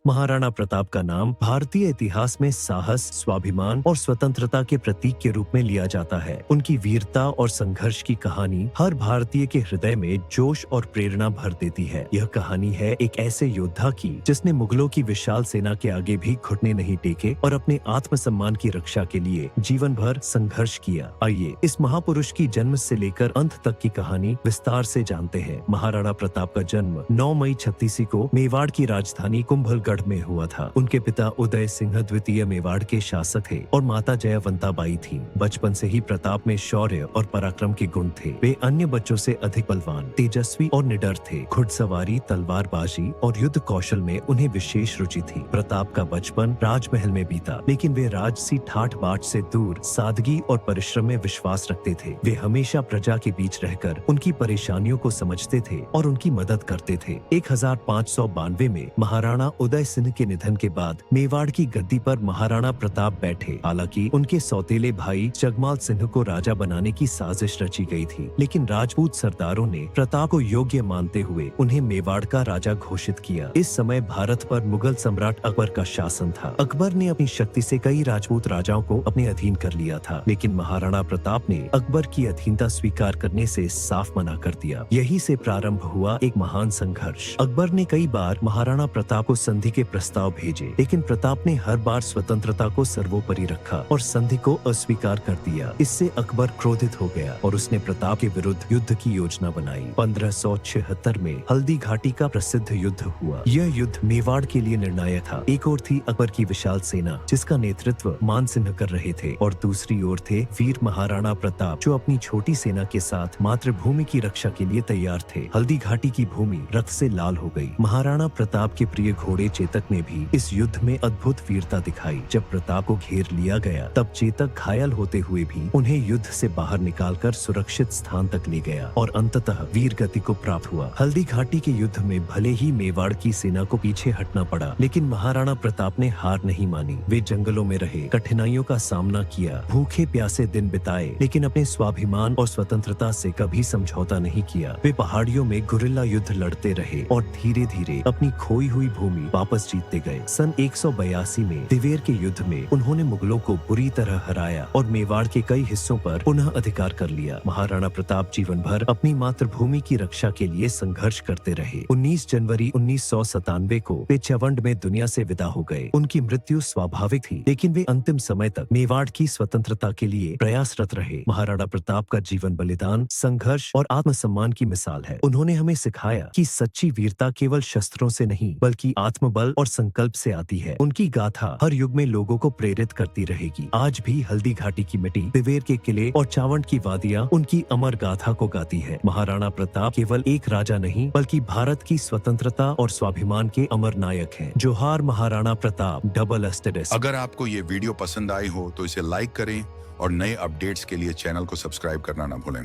महाराणा प्रताप का नाम भारतीय इतिहास में साहस, स्वाभिमान और स्वतंत्रता के प्रतीक के रूप में लिया जाता है। उनकी वीरता और संघर्ष की कहानी हर भारतीय के हृदय में जोश और प्रेरणा भर देती है। यह कहानी है एक ऐसे योद्धा की जिसने मुगलों की विशाल सेना के आगे भी घुटने नहीं टेके और अपने आत्मसम्मान की रक्षा के लिए जीवन भर संघर्ष किया। आइए इस महापुरुष की जन्म से लेकर अंत तक की कहानी विस्तार से जानते हैं। महाराणा प्रताप का जन्म 9 मई 36 को मेवाड़ की राजधानी कुंभलगढ़ में हुआ था। उनके पिता उदय सिंह द्वितीय मेवाड़ के शासक थे और माता जयवंता बाई थी। बचपन से ही प्रताप में शौर्य और पराक्रम के गुण थे। वे अन्य बच्चों से अधिक बलवान, तेजस्वी और निडर थे। घुड़सवारी, तलवारबाजी और युद्ध कौशल में उन्हें विशेष रुचि थी। प्रताप का बचपन राजमहल में बीता, लेकिन वे राजसी ठाठ बाट से दूर सादगी और परिश्रम में विश्वास रखते थे। वे हमेशा प्रजा के बीच रहकर उनकी परेशानियों को समझते थे और उनकी मदद करते थे। 1592 में महाराणा उदय सिंह के निधन के बाद मेवाड़ की गद्दी पर महाराणा प्रताप बैठे। हालांकि उनके सौतेले भाई जगमाल सिंह को राजा बनाने की साजिश रची गई थी, लेकिन राजपूत सरदारों ने प्रताप को योग्य मानते हुए उन्हें मेवाड़ का राजा घोषित किया। इस समय भारत पर मुगल सम्राट अकबर का शासन था। अकबर ने अपनी शक्ति से कई राजपूत राजाओं को अपने अधीन कर लिया था, लेकिन महाराणा प्रताप ने अकबर की अधीनता स्वीकार करने से साफ मना कर दिया। यही से प्रारंभ हुआ एक महान संघर्ष। अकबर ने कई बार महाराणा प्रताप को संधि के प्रस्ताव भेजे, लेकिन प्रताप ने हर बार स्वतंत्रता को सर्वोपरि रखा और संधि को अस्वीकार कर दिया। इससे अकबर क्रोधित हो गया और उसने प्रताप के विरुद्ध युद्ध की योजना बनाई। 1576 में हल्दी घाटी का प्रसिद्ध युद्ध हुआ। यह युद्ध मेवाड़ के लिए निर्णायक था। एक ओर थी अकबर की विशाल सेना जिसका नेतृत्व मान सिंह कर रहे थे, और दूसरी ओर थे वीर महाराणा प्रताप जो अपनी छोटी सेना के साथ मातृभूमि की रक्षा के लिए तैयार थे। हल्दी घाटी की भूमि रक्त से लाल हो गई। महाराणा प्रताप के प्रिय घोड़े चेतक ने भी इस युद्ध में अद्भुत वीरता दिखाई। जब प्रताप को घेर लिया गया तब चेतक घायल होते हुए भी उन्हें युद्ध से बाहर निकालकर सुरक्षित स्थान तक ले गया और अंततः वीर गति को प्राप्त हुआ। हल्दी घाटी के युद्ध में भले ही मेवाड़ की सेना को पीछे हटना पड़ा, लेकिन महाराणा प्रताप ने हार नहीं मानी। वे जंगलों में रहे, कठिनाइयों का सामना किया, भूखे प्यासे दिन बिताए, लेकिन अपने स्वाभिमान और स्वतंत्रता से कभी समझौता नहीं किया। वे पहाड़ियों में गुरिल्ला युद्ध लड़ते रहे और धीरे धीरे अपनी खोई हुई भूमि वापस जीतते गए। सन 182 में दिवेर के युद्ध में उन्होंने मुगलों को बुरी तरह हराया और मेवाड़ के कई हिस्सों पर पुनः अधिकार कर लिया। महाराणा प्रताप जीवन भर अपनी मातृभूमि की रक्षा के लिए संघर्ष करते रहे। 19 जनवरी 1997 को वे चवंड में दुनिया से विदा हो गए। उनकी मृत्यु स्वाभाविक थी, लेकिन वे अंतिम समय तक मेवाड़ की स्वतंत्रता के लिए प्रयासरत रहे। महाराणा प्रताप का जीवन बलिदान, संघर्ष और आत्मसम्मान की मिसाल है। उन्होंने हमें सिखाया कि सच्ची वीरता केवल शस्त्रों से नहीं बल्कि आत्मबल और संकल्प से आती है। उनकी गाथा हर युग में लोगों को प्रेरित करती रहेगी। आज भी हल्दी घाटी की मिट्टी, दिवेर के किले और चावंड की वादियां उनकी अमर गाथा को गाती है। महाराणा प्रताप केवल एक राजा नहीं बल्कि भारत की स्वतंत्रता और स्वाभिमान के अमर नायक हैं। जोहार महाराणा प्रताप, डबल एस्टेरिस्क। अगर आपको ये वीडियो पसंद आई हो तो इसे लाइक करें और नए अपडेट्स के लिए चैनल को सब्सक्राइब करना ना भूलें।